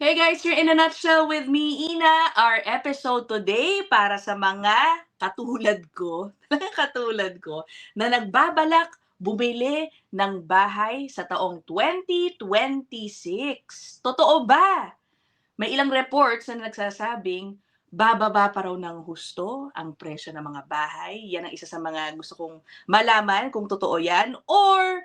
Hey guys, you're in a nutshell with me, Ina. Our episode today para sa mga katulad ko, katulad ko, na nagbabalak bumili ng bahay sa taong 2026. Totoo ba? May ilang reports na nagsasabing bababa pa raw ng husto ang presyo ng mga bahay. Yan ang isa sa mga gusto kong malaman kung totoo yan. Or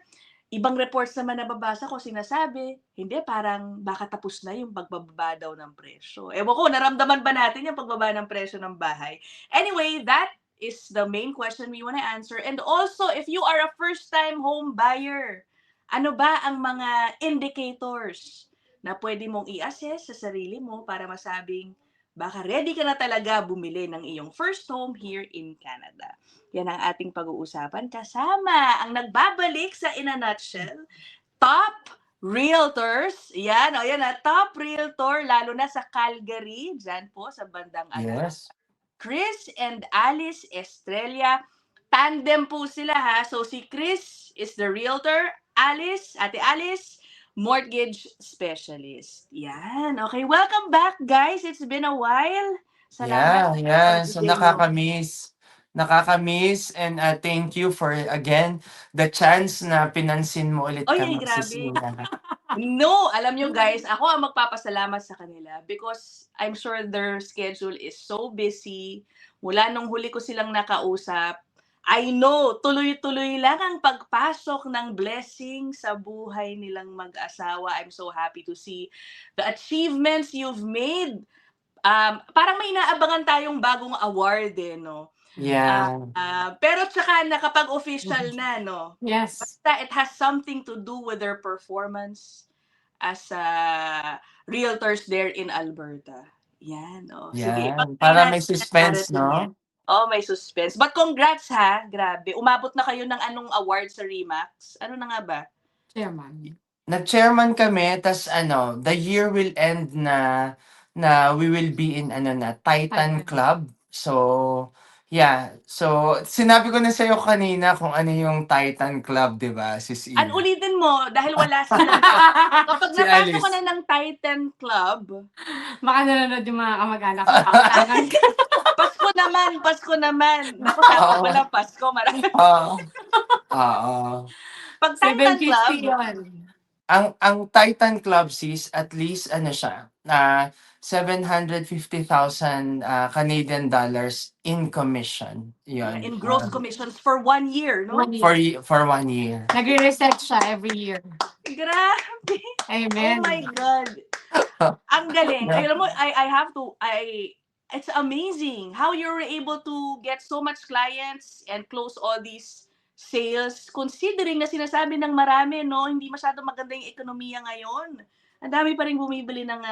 ibang reports naman na nababasa ko sinasabi, hindi, parang baka tapos na yung pagbababa daw ng presyo. Ewan ko, naramdaman ba natin yung pagbaba ng presyo ng bahay? Anyway, that is the main question we want to answer. And also, if you are a first-time home buyer, ano ba ang mga indicators na pwede mong i-assess sa sarili mo para masabing baka ready ka na talaga bumili ng iyong first home here in Canada. Yan ang ating pag-uusapan kasama ang nagbabalik sa In a Nutshell, top realtors. Yan, top realtor, lalo na sa Calgary, dyan po sa bandang Yes. Chris and Alice Estrella. Tandem po sila ha. So si Chris is the realtor, Ate Alice, mortgage specialist. Yan. Okay, welcome back guys. It's been a while. Salamat Yeah. sa So pag-ibig nyo. nakakamiss and thank you for again the chance na pinansin mo ulit Oy, kami Sis grabe. Ina. No, alam nyo guys, ako ang magpapasalamat sa kanila because I'm sure their schedule is so busy. Mula nung huli ko silang nakausap, I know, tuloy-tuloy lang ang pagpasok ng blessing sa buhay nilang mag-asawa. I'm so happy to see the achievements you've made. Parang may inaabangan tayong bagong award no? Yeah. Pero tsaka nakapag-official na, no? Yes. Basta it has something to do with their performance as realtors there in Alberta. Yan, oh. Sige, Yan. pagkain Para may natin suspense, natin yan. no? Oh, may suspense. But congrats ha, grabe. Umabot na kayo ng anong award sa Remax? Ano na nga ba? Chairman. Nag-chairman kami, tas the year will end na we will be in Titan Titan. Club. So, yeah. So, sinabi ko na sa'yo kanina kung ano yung Titan Club, di ba, Sis Ina? Ulitin mo, dahil wala sila. Kapag Si napasok Alice. ka na ng Titan Club, Baka nanonood yung mga kamag-anak ko. Pasko naman. Naku, sabi ko lang Pasko, marami. Oo. Pag Titan 750 Club, yun. Ang Titan Club, sis, at least siya, 750,000 Canadian dollars in commission. Yun. in gross commissions for 1 year, no? 1 year. For 1 year. Nagre-reset siya every year. Grabe. Amen. Oh my God. Ang galing. Alam mo, it's amazing how you were able to get so much clients and close all these sales considering na sinasabi ng marami, no, hindi masyado maganda yung ekonomiya ngayon. Ang dami pa rin bumibili ng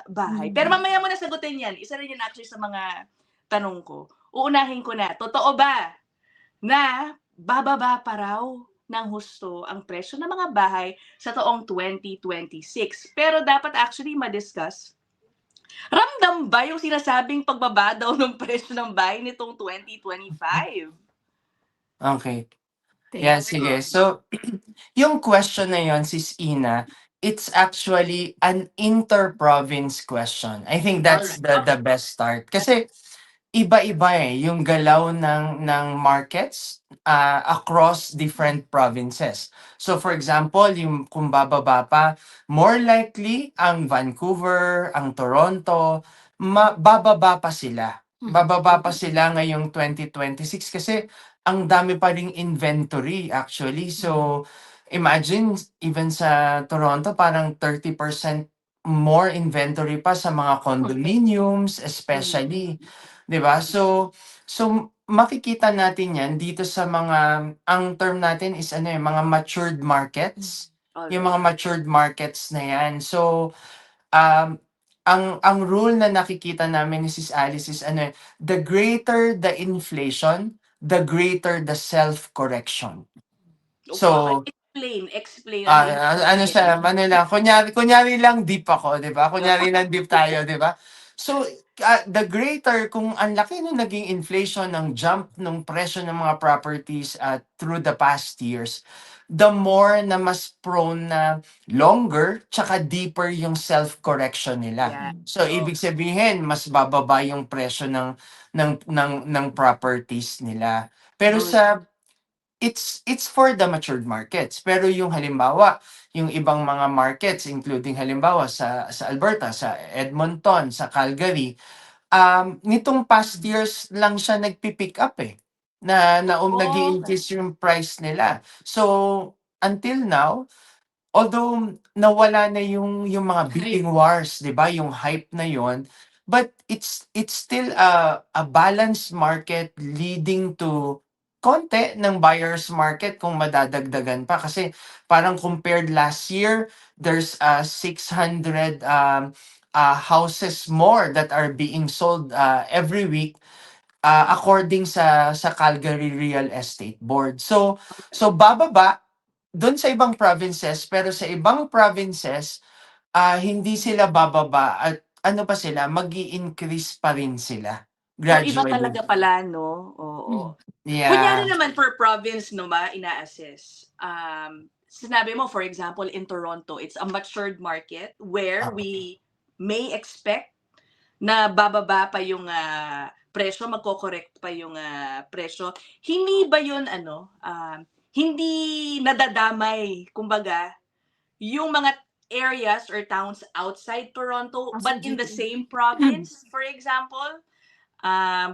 bahay. Pero mamaya mo na sagutin yan. Isa rin yun actually sa mga tanong ko. Uunahin ko na. Totoo ba na bababa pa raw ng husto ang presyo ng mga bahay sa taong 2026? Pero dapat actually ma-discuss, ramdam ba yung sinasabing pagbaba daw ng presyo ng bahay nitong 2025? Okay. Yeah, sige. So, yung question na yun, Sis Ina, it's actually an inter-province question. I think that's the best start. Kasi iba-iba yung galaw ng markets across different provinces. So for example, yung kung bababa pa, more likely ang Vancouver, ang Toronto, bababa pa sila. Bababa pa sila ngayong 2026 kasi ang dami pa ring inventory actually. So imagine even sa Toronto parang 30% more inventory pa sa mga condominiums especially. 'Di ba? So makikita natin 'yan dito sa mga, ang term natin is mga matured markets. Yung mga matured markets na 'yan. So ang rule na nakikita namin ni Sis Alice is the greater the inflation, the greater the self-correction. So explain. siya, lang, kunyari lang deep ako, 'di ba? Kunyari lang deep tayo, 'di ba? So, the greater, kung ang laki ng naging inflation, ng jump ng presyo ng mga properties through the past years, the more na mas prone na longer tsaka deeper yung self-correction nila. Yeah. So Oo. ibig sabihin mas bababa yung presyo ng properties nila. Pero Good. it's for the matured markets. Pero yung halimbawa, yung ibang mga markets including halimbawa sa Alberta, sa Edmonton, sa Calgary, nitong past years lang siya nagpi-pick up eh. Oo. Nag-i-increase yung price nila. So until now, although nawala na yung mga bidding wars, 'di ba? Yung hype na yon, but it's still a balanced market leading to konti ng buyer's market kung madadagdagan pa kasi parang compared last year, there's 600 houses more that are being sold every week according sa Calgary Real Estate Board. So bababa doon sa ibang provinces, pero sa ibang provinces, hindi sila bababa at ano pa sila, mag-i-increase pa rin sila So iba gradually. talaga pala, no? Oo. Kunyari Yeah. naman per province, no ba, ina-assess. Sinabi mo, for example, in Toronto, it's a matured market where we may expect na bababa pa yung presyo, magko-correct pa yung presyo. Hindi ba yun, hindi nadadamay, kumbaga, yung mga areas or towns outside Toronto, but in the same province, for example?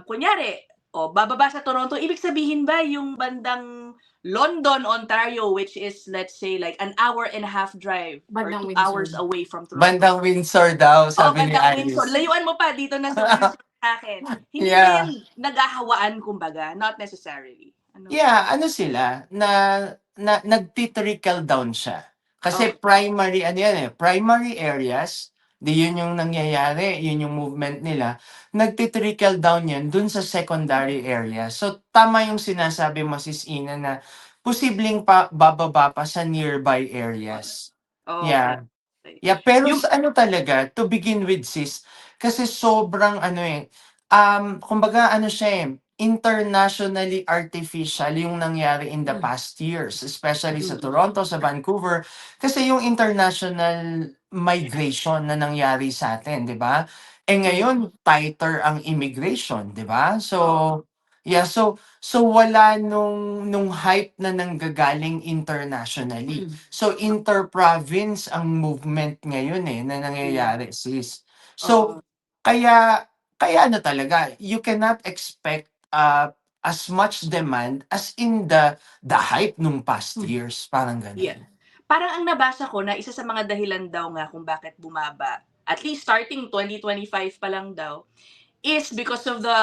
Kunyari, bababa sa Toronto, ibig sabihin ba yung bandang London, Ontario, which is, let's say, like an hour and a half drive or Bandang 2 Windsor. hours away from Toronto? Bandang Windsor daw, sabi ni Bandang Windsor. Alice. Layuan mo pa dito na sa Windsor sa akin. Hindi ba Yeah. yan naghahawaan, kumbaga? Not necessarily. Yeah, ano sila, nagti-trickle down siya. Kasi primary, ano yan eh, primary areas, yun yung nangyayari, yun yung movement nila, nagti-trickle down yan dun sa secondary areas. So, tama yung sinasabi mo, Sis Ina, na posibleng bababa pa sa nearby areas. Yeah. Yeah, pero Yung, sa ano talaga, to begin with sis, kasi sobrang ano eh, kumbaga ano siya eh, internationally artificial yung nangyari in the past years, especially sa Toronto, sa Vancouver, kasi yung international migration na nangyari sa atin, di ba? Eh ngayon, tighter ang immigration, di ba? So, yeah, so wala nung hype na nanggagaling internationally. So inter-province ang movement ngayon eh na nangyayari sis. So kaya ano talaga, you cannot expect as much demand as in the hype nung past years, parang yeah. ganun. Parang ang nabasa ko na isa sa mga dahilan daw nga kung bakit bumaba, at least starting 2025 pa lang daw, is because of the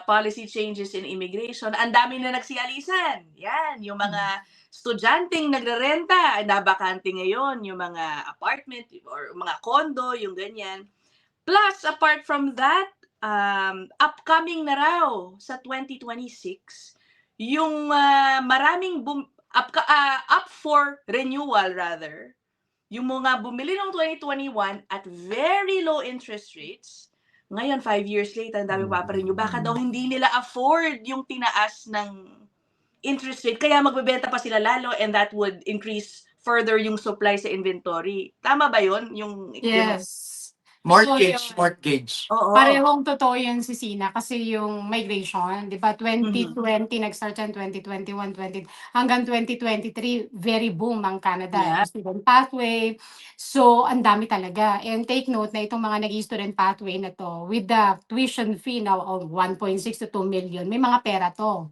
policy changes in immigration. Ang dami na nagsialisan. Yan, yung mga estudyanteng nagrerenta, nabakante ngayon, yung mga apartment or mga condo, yung ganyan. Plus, apart from that, upcoming na raw sa 2026, yung maraming up for renewal rather, yung mga bumili noong 2021 at very low interest rates, ngayon 5 years later, ang dami paparenew. Baka daw hindi nila afford yung tinaas ng interest rate, kaya magbebenta pa sila lalo and that would increase further yung supply sa inventory. Tama ba yun? Yes. Mortgage. Oo. Parehong totoo yun si Sina kasi yung migration, di ba, 2020 nag-start yan, 2021, hanggang 2023, very boom ang Canada. Yeah. Student pathway. So, ang dami talaga. And take note na itong mga naging student pathway na to, with the tuition fee now of 1.6 to 2 million, may mga pera to.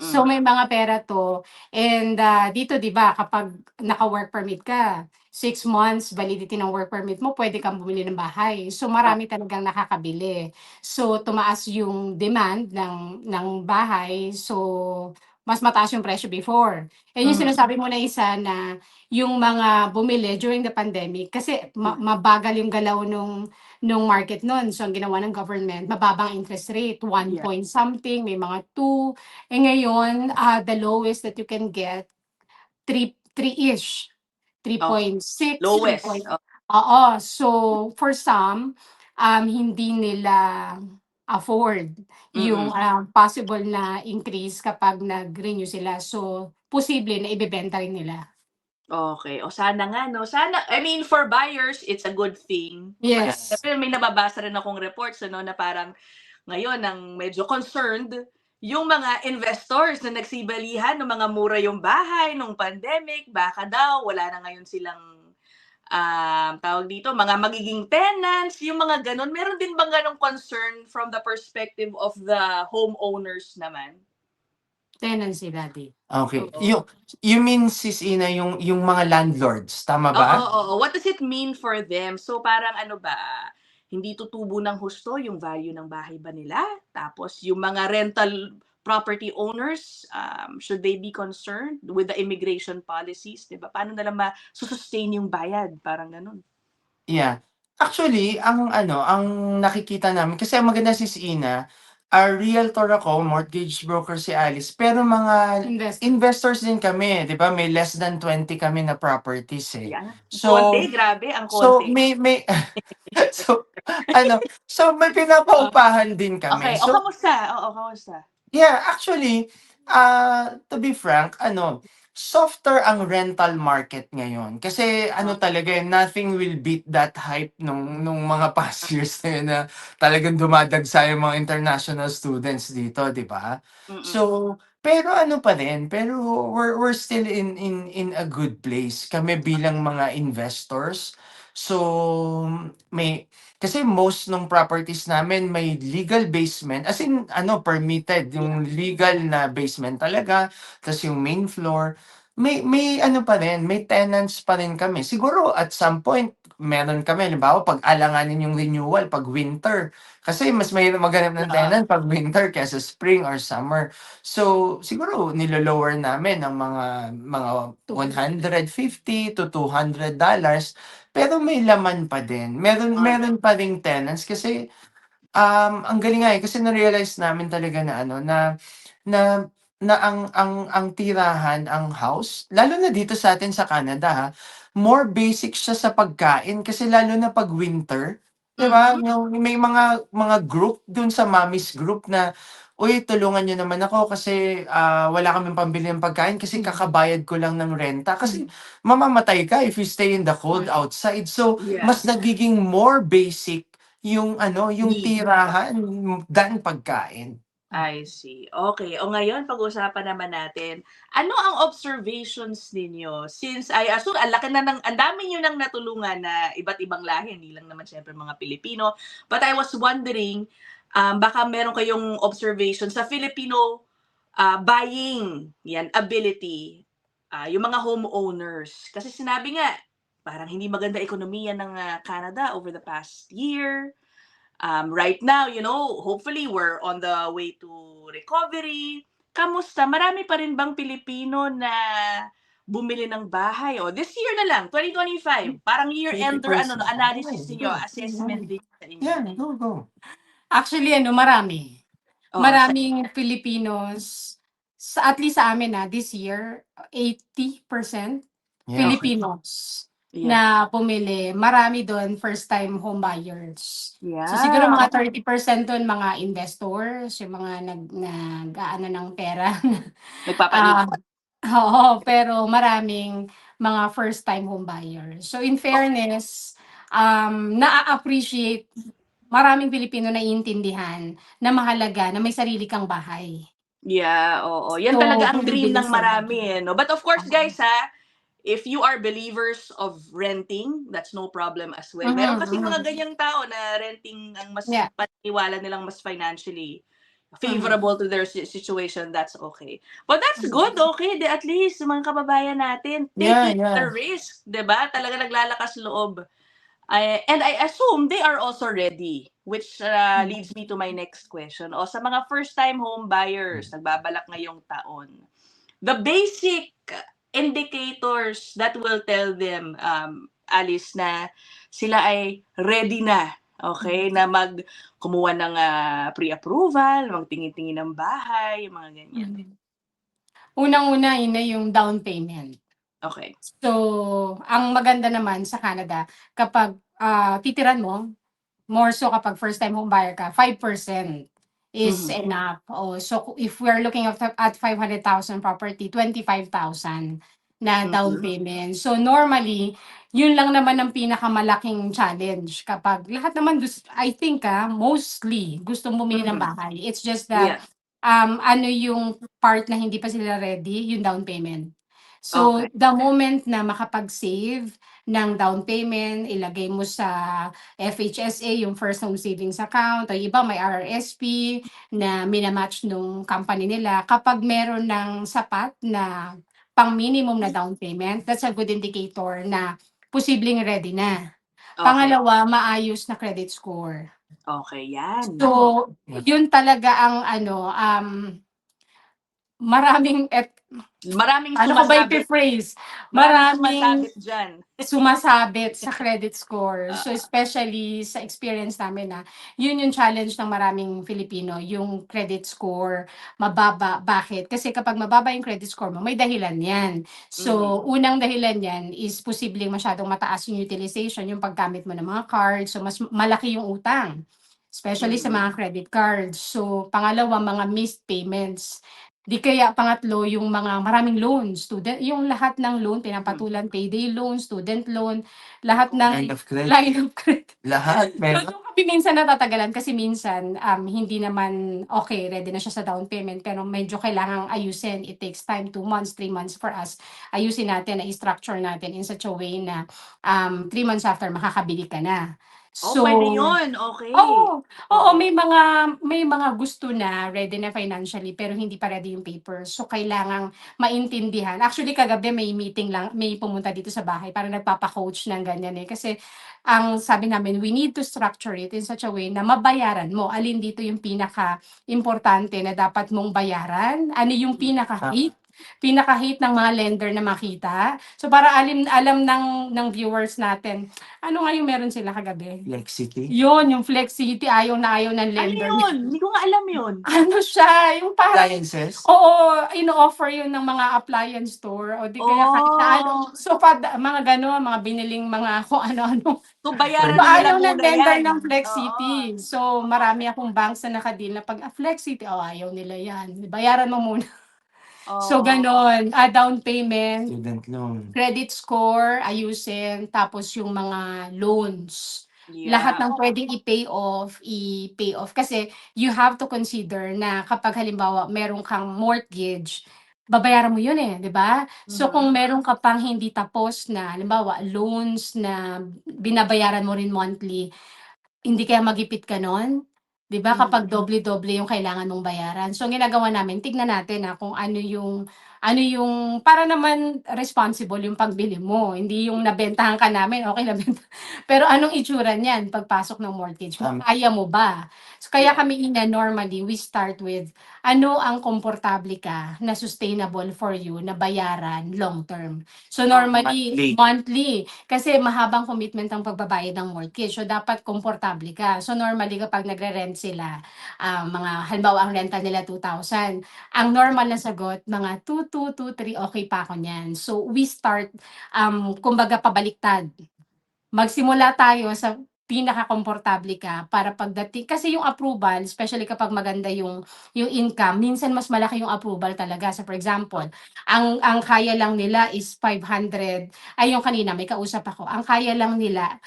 So, may mga pera to. And dito, di ba, kapag naka-work permit ka, 6 months validity ng work permit mo, pwede kang bumili ng bahay. So, marami talagang nakakabili. So, tumaas yung demand ng bahay. So, mas mataas yung presyo before. And yung sinasabi mo na isa na yung mga bumili during the pandemic, kasi mabagal yung galaw nung market nun. So, ang ginawa ng government, mababang interest rate, 1 point something, may mga 2. Eh ngayon, the lowest that you can get, 3-ish. 3.6, Lowest. 3. Oo. So, for some, hindi nila afford yung possible na increase kapag nag-renew sila. So, posible na ibebenta rin nila. Okay. O sana nga, no? Sana, I mean, for buyers, it's a good thing. Yes. Pero may nababasa rin akong reports, ano, na parang ngayon, ang medyo concerned, yung mga investors na nagsibalihan ng mga mura yung bahay nung pandemic, baka daw, wala na ngayon silang tawag dito, mga magiging tenants, yung mga ganun. Meron din bang ganong concern from the perspective of the homeowners naman? Tenancy, Daddy. Okay. Oo. You mean, Sis Ina, yung mga landlords, tama Oo, ba? oo. What does it mean for them? So parang ano ba, hindi tutubo ng husto yung value ng bahay ba nila? Tapos yung mga rental property owners, should they be concerned with the immigration policies? Diba? Paano nila ma-sustain yung bayad? Parang ganun. Yeah. Actually, ang nakikita namin kasi ang maganda, Sis Ina, realtor ako, mortgage broker si Alice, pero mga investors din kami, 'di ba? May less than 20 kami na properties eh. Yan. Ang So, konti, grabe, ang so konti. may so so may pinapaupahan din kami. Okay, o So, kamusta? Oo, kamusta? yeah, actually, to be frank, softer ang rental market ngayon. Kasi talaga, nothing will beat that hype nung mga past years na yun na talagang dumadagsa yung mga international students dito, di ba? Mm-mm. So, pero pa rin, pero we're still in a good place kami bilang mga investors. So, kasi most ng properties namin may legal basement, as in permitted, yung legal na basement talaga, tas yung main floor, may pa rin, may tenants pa rin kami. Siguro at some point meron kami, halimbawa pag alanganin yung renewal pag winter, kasi mas may maghanap ng tenant pag winter kaysa spring or summer. So siguro nilo-lower namin ang mga $150 to $200, pero may laman pa din. Meron pa ring tenants kasi ang galing nga kasi na-realize namin talaga na na na ang tirahan, ang house, lalo na dito sa atin sa Canada ha, more basic siya sa pagkain kasi lalo na pag winter, 'di ba? Yung may mga group dun sa mommy's group na, "Uy, tulungan niyo naman ako kasi wala kaming pambili ng pagkain kasi kakabayad ko lang ng renta." Kasi mamamatay ka if you stay in the cold outside. So, mas nagiging more basic yung Need. tirahan than pagkain. I see. Okay. O ngayon, pag-uusapan naman natin, ano ang observations ninyo? Since I assume, ang dami niyo nang natulungan na iba't ibang lahi, hindi lang naman siyempre mga Pilipino. But I was wondering, baka meron kayong observation sa Filipino buying yan, ability, yung mga homeowners. Kasi sinabi nga, parang hindi maganda ekonomiya ng Canada over the past year. Right now, hopefully we're on the way to recovery. Kamusta? Marami pa rin bang Pilipino na bumili ng bahay? O, this year na lang, 2025. Parang year-ender, 80%. analysis niyo, Yeah. assessment din sa inyo. Yeah, go. Actually, marami. Oo, Maraming Filipinos, at least sa amin this year, 80% Yeah. Filipinos Yeah. na bumili. Marami doon first-time home buyers. Yeah. So siguro mga 30% doon mga investors, yung mga nag-aano ng pera. Nagpapaikot. Oo, pero maraming mga first-time home buyers. So in fairness, na-appreciate, maraming Pilipino naiintindihan na mahalaga na may sarili kang bahay. Yeah, oo. Yan So, talaga ang dream bumibili ng sila. marami, No? But of course, guys, if you are believers of renting, that's no problem as well. Meron kasi mga ganyang tao na renting ang mas paniniwala nilang mas financially favorable to their situation, that's okay. But that's good, okay? At least, mga kababayan natin, taking the risk, diba? Talaga naglalakas loob. And I assume they are also ready, which leads me to my next question. O sa mga first-time home buyers, nagbabalak ngayong taon, the basic indicators that will tell them, Alice, na sila ay ready na, okay, na kumuha ng pre-approval, magtingin-tingin ng bahay, mga ganyan. Unang-una, yung down payment. Okay. So, ang maganda naman sa Canada, kapag titiran mo, more so kapag first-time home buyer ka, 5% is Mhm. enough. So if we're looking at 500,000 property, 25,000 na down Mm. payment. So normally, yun lang naman ang pinakamalaking challenge kapag lahat naman I think mostly gustong bumili ng Mhm. bahay. It's just Yeah. that ano yung part na hindi pa sila ready, yung down payment. So Okay. the moment na makapag-save ng down payment, ilagay mo sa FHSA, yung First Home Savings Account, o iba may RRSP na minamatch nung company nila. Kapag meron ng sapat na pang minimum na down payment, that's a good indicator na posibleng ready na. Okay. Pangalawa, maayos na credit score. Okay, yan. So, Nako. yun talaga ang maraming Maraming ano ko ba sumasabit. i-phrase? Maraming Maraming sumasabit diyan. sumasabit sa credit score. So, Oo. especially sa experience namin yun yung challenge ng maraming Filipino, yung credit score mababa. Bakit? Kasi kapag mababa yung credit score mo, may dahilan yan. So, unang dahilan yan is posibleng masyadong mataas yung utilization, yung paggamit mo ng mga cards. So, mas malaki yung utang. Especially sa mga credit cards. So, pangalawa, mga missed payments. Di kaya pangatlo, yung mga maraming loans, yung lahat ng loan, pinapatulan, payday loan, student loan, lahat ng Line of credit. line of credit. Lahat, So, meron. doon kami minsan natatagalan kasi minsan hindi naman okay, ready na siya sa down payment pero medyo kailangang ayusin. It takes time, 2 months, 3 months for us. Ayusin natin, i-structure natin in such a way na 3 months after makakabili ka na. Oh, So, pwede yun. Okay. oo, Oo. may mga gusto na ready na financially pero hindi pa ready yung papers. So kailangang maintindihan. Actually kagabi may meeting lang, may pumunta dito sa bahay para nagpapa-coach ng ganyan kasi ang sabi namin we need to structure it in such a way na mabayaran mo. Alin dito yung pinaka importante na dapat mong bayaran? Ano yung pinaka-hate ng mga lender na makita? So para alam ng viewers natin ano nga yung meron sila kagabi? Flexity. Yun, yung Flexity, ayaw na ayaw ng Ano lender. yun? Hindi ko nga alam yun. Ano siya, yung parang, Appliances. oo, ino-offer yun ng mga appliance store, o di kaya kahit na ano. Oh. So, mga gano'n, mga biniling mga kung ano-ano. So, So, bayaran na nila ayaw ng muna lender yan. ng Oo. Flexity. So, marami akong banks na nakadeal na pag Flexity, ayaw nila yan. Bayaran mo muna. So, Oo. gano'n, down payment, Student loan. credit score, ayusin, tapos yung mga loans. Lahat Yeah. ng pwedeng i-pay off. Kasi you have to consider na kapag halimbawa meron kang mortgage, babayaran mo yun di ba? So kung meron ka pang hindi tapos na, halimbawa loans na binabayaran mo rin monthly, hindi kaya magipit ka nun? 'Di ba kapag doble-doble yung kailangan mong bayaran. So ang ginagawa namin, tignan natin kung ano yung para naman responsible yung pagbili mo, hindi yung nabentahan ka namin, okey nabenta pero anong itsura niyan pagpasok ng mortgage mo, kaya mo ba? So kaya Yeah. kami normally we start with ano ang komportable ka na sustainable for you na bayaran long term. So normally, monthly kasi mahabang commitment ang pagbabayad ng mortgage. So dapat komportable ka. So normally kapag nagre-rent sila, mga halimbawa ang rental nila 2,000, ang normal na sagot mga 2,3 okay pa ako niyan. So we start kumbaga pabaliktad. Magsimula tayo sa pinakakomportable ka para pagdating kasi yung approval, especially kapag maganda yung income, minsan mas malaki yung approval talaga. So for example, ang kaya lang nila is 500, ay yung kanina may kausap ako, ang kaya lang nila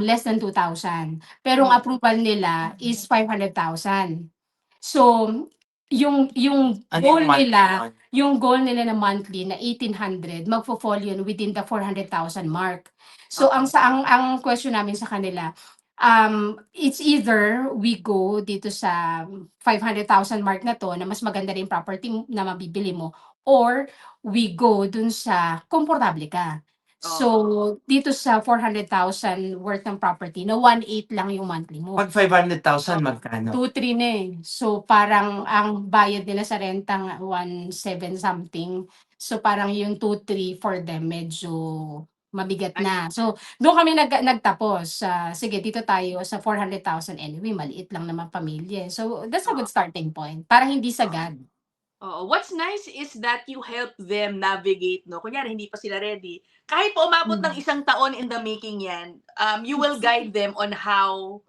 less than 2,000. Pero ang approval nila is 500,000. So yung goal nila, yung goal nila na monthly na 1,800, magfo-fall yun within the 400,000 mark. So ang question namin sa kanila, it's either we go dito sa 500,000 mark na 'to na mas maganda rin property na mabibili mo or we go dun sa komportable ka. So dito sa 400,000 worth ng property na 1,800 lang yung monthly mo. Pag 500,000 magkano? 2,3 na So parang ang bayad nila sa renta nga 1,700 something. So parang yung 2,300 for them medyo mabigat na. So doon kami nagtapos. Sige dito tayo sa 400,000 anyway, maliit lang naman pamilya. So that's a good starting point para hindi sagad. Oo. What's nice is that you help them navigate, no? Kunyari, hindi pa sila ready. Kahit pa umabot ng 1 taon in the making yan, you will guide them on how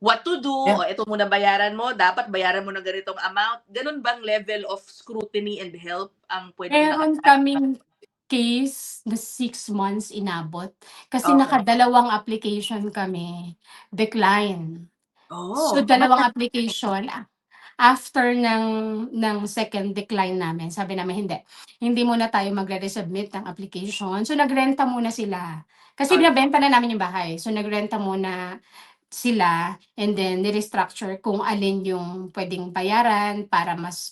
what to do, Yeah. o ito muna bayaran mo, dapat bayaran mo ng ganitong amount. Ganun bang level of scrutiny and help ang pwede Meron kaming case na 6 months inabot. Kasi Okay. nakadalawang application kami, decline. So, Oh, dalawang application, after ng second decline namin, sabi namin, hindi muna tayo magre-resubmit ng application. So, nagrenta muna sila. Kasi Okay. binabenta na namin yung bahay. So, nagrenta muna sila and then ni-restructure kung alin yung pwedeng bayaran para mas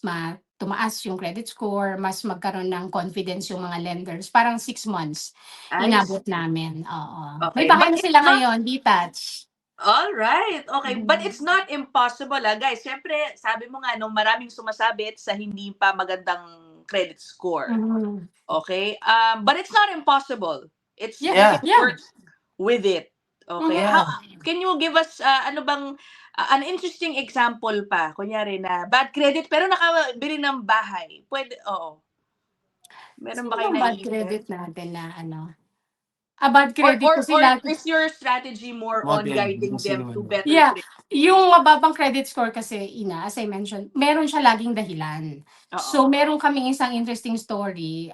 tumaas yung credit score, mas magkaroon ng confidence yung mga lenders. Parang 6 months I inabot see. namin, oo. May Okay, bahay but na sila it's not ngayon, detached. alright, okay. But Mm. it's not impossible, guys. Siyempre, sabi mo nga nung maraming sumasabit sa hindi pa magandang credit score. Mhm. Okay? But it's not impossible. It's Yeah, we can yeah. work with it. Okay? Mhm. How Yeah. can you give us ano bang an interesting example pa? Kunyari na bad credit pero nakabili ng bahay. Pwede, oo. Meron Sino ba kayo bang bad naiisip? credit natin na ano? Bad Or credit or kasi or lagi. is your strategy more on Model, guiding yung them to sinundo. better Yeah, credit? yung mababang credit score kasi, as I mentioned, meron siya laging dahilan. So, Oo. meron kaming isang interesting story,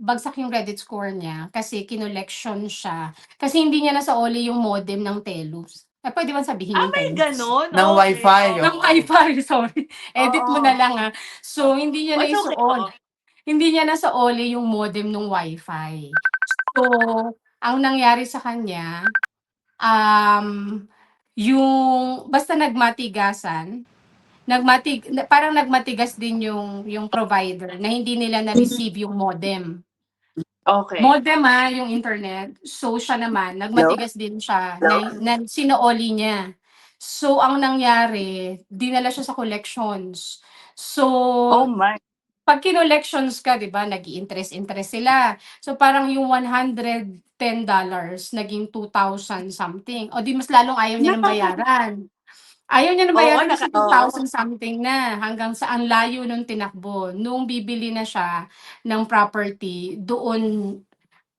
bagsak yung credit score niya kasi kinoleksyon siya. Kasi hindi niya nasaoli yung modem ng Telus. Pwede bang sabihin yung May Telus? ganun? Ng Okay. Wi-Fi, Ng oo. Wi-Fi, sorry. Edit mo na Oo. lang So, hindi niya Oh, it's okay. naisuol. Oo. Hindi niya nasaoli yung modem ng Wi-Fi. So, ang nangyari sa kanya, yung basta parang nagmatigas din yung provider na hindi nila na-receive yung modem. Okay. Modem yung internet. So siya naman, nagmatigas din siya na sinooli niya. So ang nangyari, dinala siya sa collections. So Oh my. pag kinolections ka, 'di ba, nag-i-interest sila. So parang yung $110 naging 2,000 something. O di mas lalong ayaw niya ng bayaran. Ayaw niya ng Oo, bayaran kasi oo. 2,000 something na hanggang sa ang layo nung tinakbo. Nung bibili na siya ng property, doon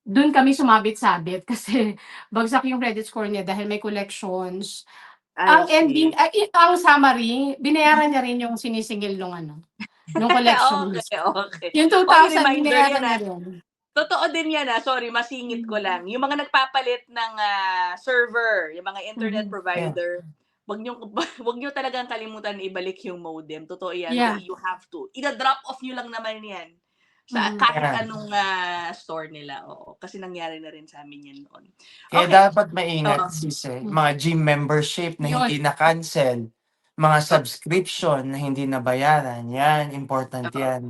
kami sumabit-sabit kasi bagsak yung credit score niya dahil may collections. I Ang see. ending, ang summary, binayaran niya rin yung sinisingil nung collections. Okay, okay. Yung Oy, 2,000 reminder binayaran yan, niya rin. Totoo din yan, sorry, masingit ko lang. Yung mga nagpapalit ng server, yung mga internet Mhm. provider, wag niyo wag niyo talagang kalimutan ibalik yung modem. Totoo yan. Yeah. You have to. Ida-drop off niyo lang naman yan sa Mhm. kahit Yeah. anong store nila. Oo, kasi nangyari na rin sa amin yan noon. Kaya Okay. dapat maingat, Oo. sis, mga gym membership na Yun. hindi na-cancel, mga subscription na hindi nabayaran, yan, important Oo. yan.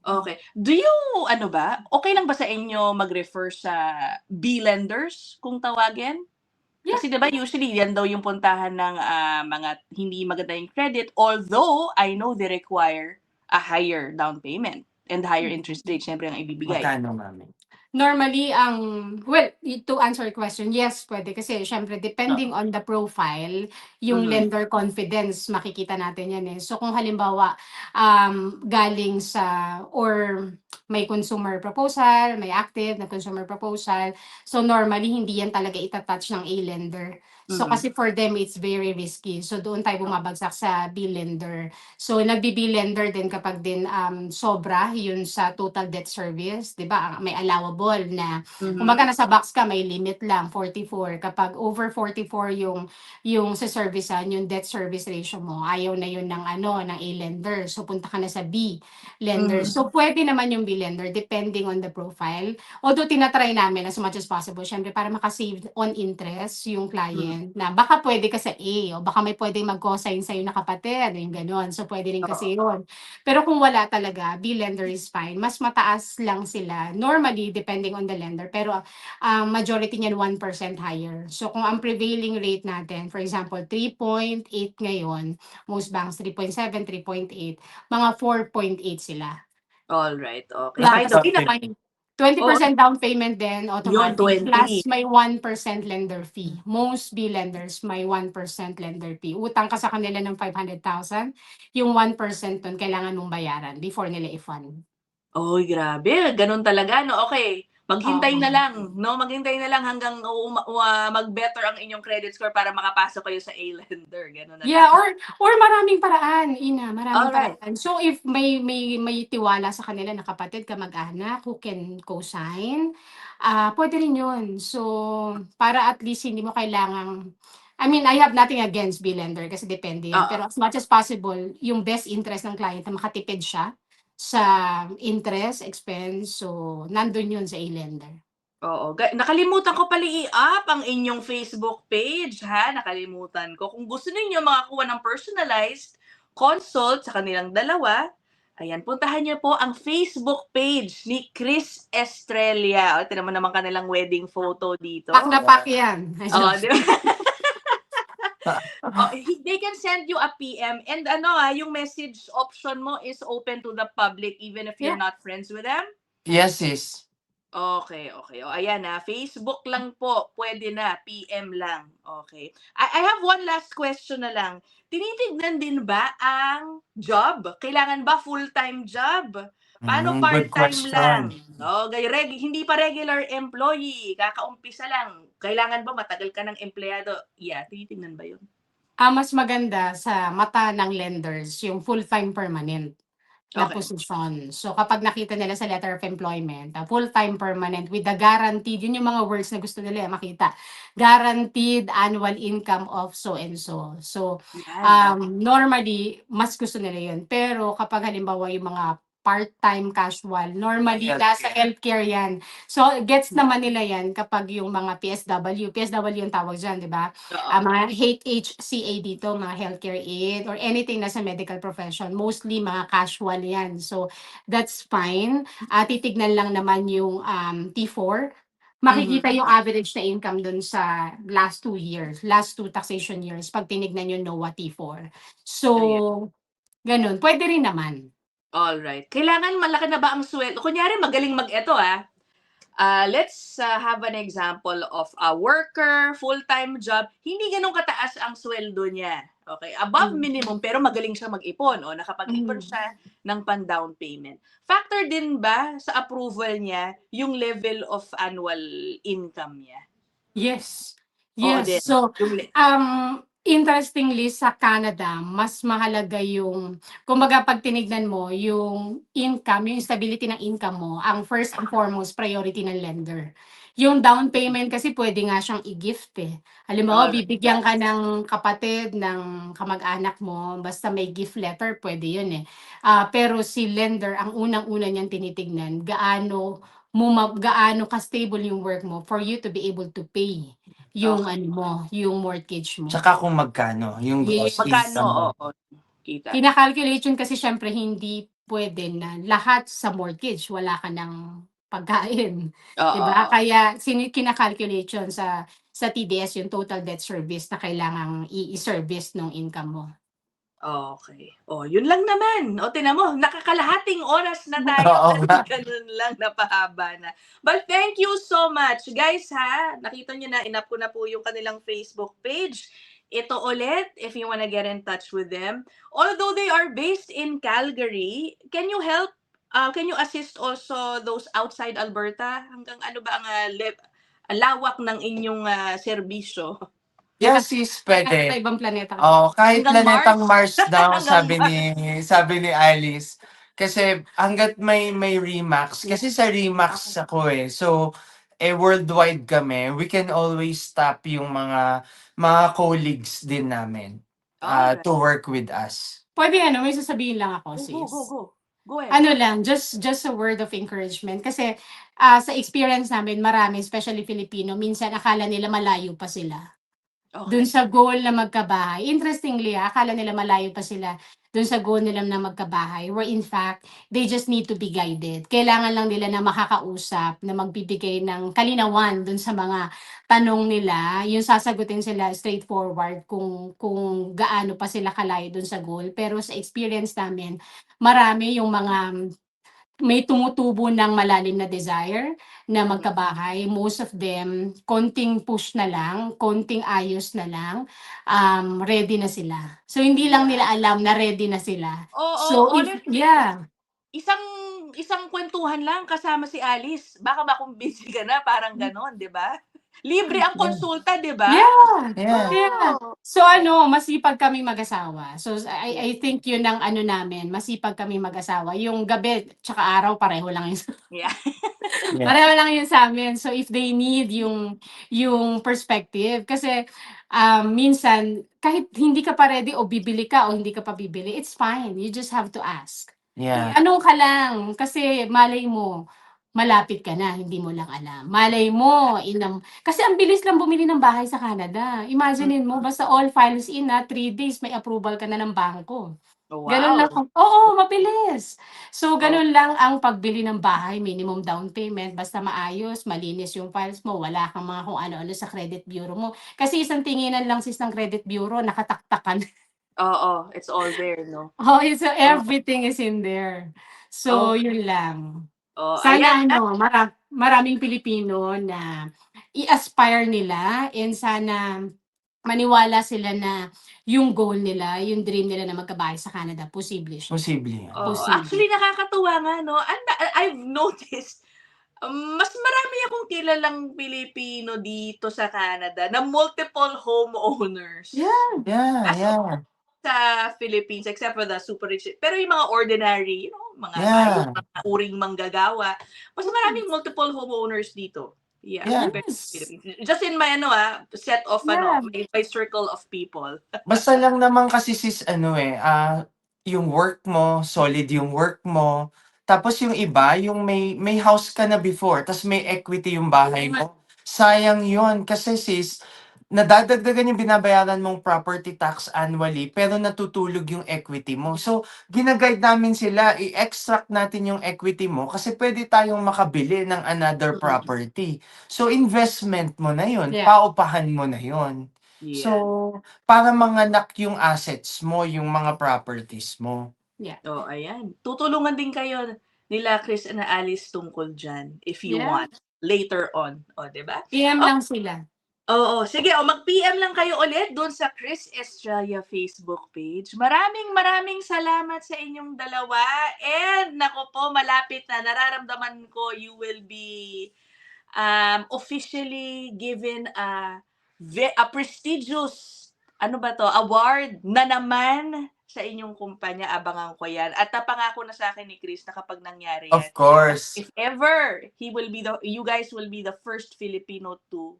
Okay. Do you, ano ba, okay lang ba sa inyo mag-refer sa B-lenders kung tawagin? Yeah. Kasi 'di ba usually yan daw yung puntahan ng mga hindi maganda yung credit, although I know they require a higher down payment and higher interest rate syempre ang ibibigay. Magkano, mami? Normally, to answer your question, yes, pwede. Kasi, syempre, depending on the profile, yung lender confidence, makikita natin yan eh. So, kung halimbawa, galing or may consumer proposal, may active na consumer proposal, so normally, hindi yan talaga itatouch ng A-lender. So, kasi for them, it's very risky. So, doon tayo bumabagsak sa B-lender. So, nagbi-B lender din kapag din sobra yun sa total debt service, 'di ba? May allowable na kumbaga nasa box ka may limit lang 44. Kapag over 44 yung sa servicean, yung debt service ratio mo, ayaw na yun ng ng A lender. So punta ka na sa B lender. So pwede naman yung B lender depending on the profile. Although tinatry namin as much as possible, syempre para makasave on interest yung client na baka pwede ka sa A o baka may pwedeng mag-cosign sa'yo na kapatid, yung gano'n. So pwede rin kasi yun. Pero kung wala talaga, B lender is fine. Mas mataas lang sila. Normally, depending on the lender. Pero majority niyan 1% higher. So kung ang prevailing rate natin, for example, 3.8 ngayon, most banks 3.7, 3.8, mga 4.8 sila. All right. Okay. Plus, By the way, may 20% down payment din, automatic. 20. Plus, may 1% lender fee. Most B lenders, may 1% lender fee. Utang ka sa kanila ng 500,000, yung 1% nun, kailangan mong bayaran before nila i-fund. Oy, grabe. Ganun talaga, no? Okay. Maghintay na Oo. lang, no? Maghintay na lang hanggang mag-better ang inyong credit score para makapasok kayo sa A-lender. Gano'n na Yeah, lang. or maraming paraan, maraming Alright. paraan. So if may tiwala sa kanila na kapatid, kamag-anak who can co-sign, puwede rin 'yun. So, para at least hindi mo kailangang I mean, I have nothing against B-lender kasi depende 'yan. Oo. Pero as much as possible, yung best interest ng client na makatipid siya sa interest, expense, so nandun 'yun sa A-lender. Oo, nakalimutan ko pala i-up ang inyong Facebook page, ha, nakalimutan ko. Kung gusto ninyo makakuha ng personalized consult sa kanilang dalawa, ayan, puntahan niyo po ang Facebook page ni Chris Estrella. O, tignan mo naman kanilang wedding photo dito. Pak na pak 'yan. Oh, di ba? Oh, they can send you a PM and yung message option mo is open to the public even if you're Yeah. not friends with them. Yes, sis. Okay, okay. O, ayan na. Facebook lang po. Pwede na. PM lang. Okay. I have one last question na lang. Tinitignan din ba ang job? Kailangan ba full-time job? Paano Good part-time lang? question. Hindi pa regular employee. Kakaumpisa lang. Kailangan ba matagal ka ng empleyado? Yeah, tinitignan ba yun? Mas maganda sa mata ng lenders yung full-time permanent na Okay. posisyon. So kapag nakita nila sa letter of employment, full-time permanent with the guaranteed, yun yung mga words na gusto nila makita. Guaranteed annual income of so and so. So Yan. normally, mas gusto nila yun. Pero kapag halimbawa yung mga part-time casual, normally nasa healthcare yan. So gets naman nila yan kapag yung mga PSW yung tawag dyan, di ba? Oo. Mga HCA dito, mga healthcare aid or anything na sa medical profession, mostly mga casual yan. So that's fine. Titignan lang naman yung T4. Makikita yung average na income dun sa last 2 years, last 2 taxation years pag tinignan yung NOAA T4. So, ganun. Pwede rin naman. Alright. Kailangan malaki na ba ang sweldo? Kunyari magaling mag-eto let's have an example of a worker, full-time job, hindi ganun kataas ang sweldo niya. Okay, above minimum pero magaling siya mag-ipon o nakapag-ipon siya ng pan-down payment. Factor din ba sa approval niya yung level of annual income niya? Yes. Oo din. Yes. So, Yung interestingly sa Canada, mas mahalaga yung kumbaga 'pag tinignan mo yung income, yung stability ng income mo, ang first and foremost priority ng lender. Yung down payment kasi pwede nga siyang i-gift, Halimbawa, Alright. bibigyan ka ng kapatid, ng kamag-anak mo, basta may gift letter, pwede yun, pero si lender, ang unang-una niyang tinitignan, gaano ka-stable yung work mo for you to be able to pay yung yung mortgage mo. Tsaka kung magkano yung gross magkano? income mo. Oo, kita. Kina-calculate yun kasi siyempre hindi pwede na lahat sa mortgage wala ka ng pagkain, 'di ba? Oo. Kaya kina-calculate yun sa TDS yung total debt service na kailangang i-service nung income mo. Okay. Yun lang naman. Tingnan mo, nakakalahating oras na tayo Oo at nga. ganun lang, napahaba na. But thank you so much. Guys, nakita niyo na, inap ko na po yung kanilang Facebook page. Ito ulit, if you wanna get in touch with them. Although they are based in Calgary, can you assist also those outside Alberta? Hanggang ano ba ang lawak ng inyong serbisyo? Yes, sis, Sa pwede. ibang planeta. Kahit Hanggang planetang Mars? Mars daw, Hanggang sabi ni Alice. Kasi hangga't may Remax, kasi sa Remax ako So, worldwide kami, we can always tap yung mga colleagues din namin Alright. to work with us. Pwede may sasabihin lang ako, sis. Go. Go ahead. Ano lang, just a word of encouragement. Kasi sa experience namin, marami, especially Filipino, minsan akala nila malayo pa sila dun sa goal na magkabahay. Interestingly, akala nila malayo pa sila dun sa goal nila na magkabahay, where in fact, they just need to be guided. Kailangan lang nila na makakausap, na magbibigay ng kalinawan dun sa mga tanong nila, yung sasagutin sila straightforward kung gaano pa sila kalayo dun sa goal. Pero sa experience namin, marami yung mga may tumutubo ng malalim na desire na magkabahay. Most of them, konting push na lang, konting ayos na lang, ready na sila. So, hindi lang nila alam na ready na sila. So, isang kwentuhan lang kasama si Alice, baka makumbinsi ka na, parang gano'n, 'di ba? Libre ang konsulta, 'di ba? Yeah. Yeah. Yeah. Oo. So masipag kaming mag-asawa. So I think yun ang ano namin, masipag kaming mag-asawa. Yung gabi tsaka araw pareho lang yun. Yeah. Yeah. Pareho lang yun sa amin. So if they need yung perspective kasi minsan kahit hindi ka pa ready o bibili ka o hindi ka pa bibili, it's fine. You just have to ask. Yeah. Tanong ka lang kasi malay mo malapit ka na, hindi mo lang alam. Malay mo kasi ang bilis lang bumili ng bahay sa Canada. Imaginein mo basta all files in 3 days may approval ka na ng bangko. Gano'n lang Wow. oo, mabilis. So Oh. gano'n lang ang pagbili ng bahay, minimum down payment, basta maayos, malinis yung files mo, wala kang mga kung ano-ano sa credit bureau mo. Kasi isang tinginan lang sis ng credit bureau, nakataktakan. Oo, it's all there, no? Oh, so everything is in there. So Okay. yun lang. Oh, Sana ayan. maraming Pilipino na i-aspire nila and sana maniwala sila na yung goal nila, yung dream nila na magkabahay sa Canada, posible siya. Posible. Oo, Posible. actually nakakatuwa nga, no? I've noticed, mas marami akong kilalang Pilipino dito sa Canada na multiple homeowners. Yeah. Yeah, As yeah. sa Philippines, except for the super rich. Pero yung mga ordinary, mga Yeah. mga uring manggagawa, mas maraming multiple homeowners dito. Yeah, Yeah. compared to Yes. Philippines. Just in my set of Yeah. my circle of people. Basta lang naman kasi sis yung work mo, solid yung work mo. Tapos yung iba, yung may house ka na before, tas may equity yung bahay mo. Sayang yun kasi sis, nadadagdagan yung binabayaran mong property tax annually, pero natutulog yung equity mo. So, ginaguide namin sila, i-extract natin yung equity mo kasi pwede tayong makabili ng another property. So, investment mo na yun, Yeah. paupahan mo na yun. Yeah. So, para manganak yung assets mo, yung mga properties mo. Oh, ayan. Tutulungan din kayo nila Chris and Alice tungkol dyan if you Yeah. want later on. O, diba? PM lang sila. Oo, sige, mag-PM lang kayo ulit doon sa Chris Estrella Facebook page. Maraming salamat sa inyong dalawa. And nako po, malapit na. Nararamdaman ko you will be officially given a prestigious award na naman sa inyong kumpanya. Abangan ko yan. At napangako na sa akin ni Chris na kapag nangyari yan, Of course. if ever you guys will be the first Filipino to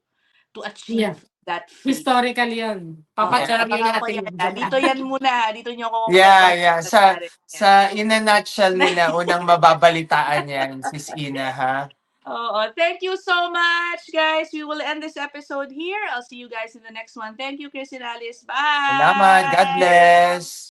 achieve that feat. Historical yun. Papatsyaryo Napangako natin. yan. Dito yan muna. Dito nyo ako Yeah. nangyari. Sa in a nutshell nila, unang mababalitaan yan, sis Ina, ha? Oo. Thank you so much, guys. We will end this episode here. I'll see you guys in the next one. Thank you, Chris and Alice. Bye! Salamat. God bless.